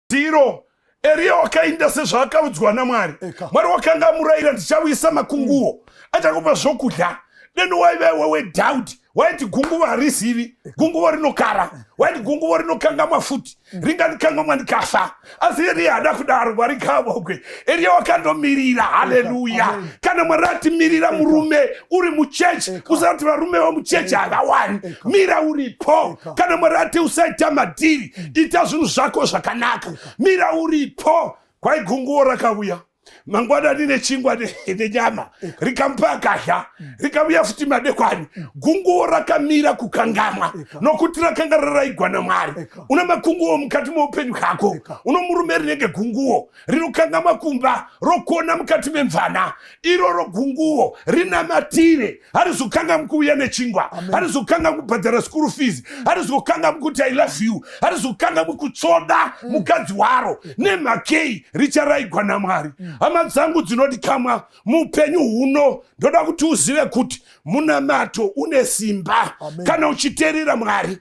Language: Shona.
Tiro Eria wakaenda sezvaakaudzwa naMwari. Mwari wakanga murayira ndichauyisa makunguwo achakupa zvokudya. Then wewe doubt waiti gunguwo harizivi, gunguwo rinokara, waiti gunguwo rinokanga futi, ringanikanga mwandikafa. Asi Eria hada kudaro Mwari kavokwe. Eria wakandomirira. Haleluya. Kana Mwari atimirira murume uri muchechi, usati varume vamuchechi havawani. Mira uripo. Kana Mwari ati usaita madhiri, ita zvinhu zvako zvakanaka. Mira uripo. Kwai gunguwo rakauya. Mangwanani nechingwa nenyama rikamupa akadya, rikauya futi madekwani. Gunguwo rakamira kukangamwa nokuti rakanga raraigwa naMwari. Una makunguwo mukati meupenyu hwako. Uno murume rinenge gunguwo rinokangamwa kumba rokona mukati memvana. Iroro gunguwo rinamatire. Harizokanga mukuuya nechingwa, harizokanga mukubhadhara school fees, harizokanga mukuti I love you, harizokanga mukutsoda mukadzi waro nemhakei richaraigwa naMwari. Hama dzangu dzinodikamwa muupenyu huno, ndoda kuti uzive kuti munamato une simba kana uchiteerera Mwari.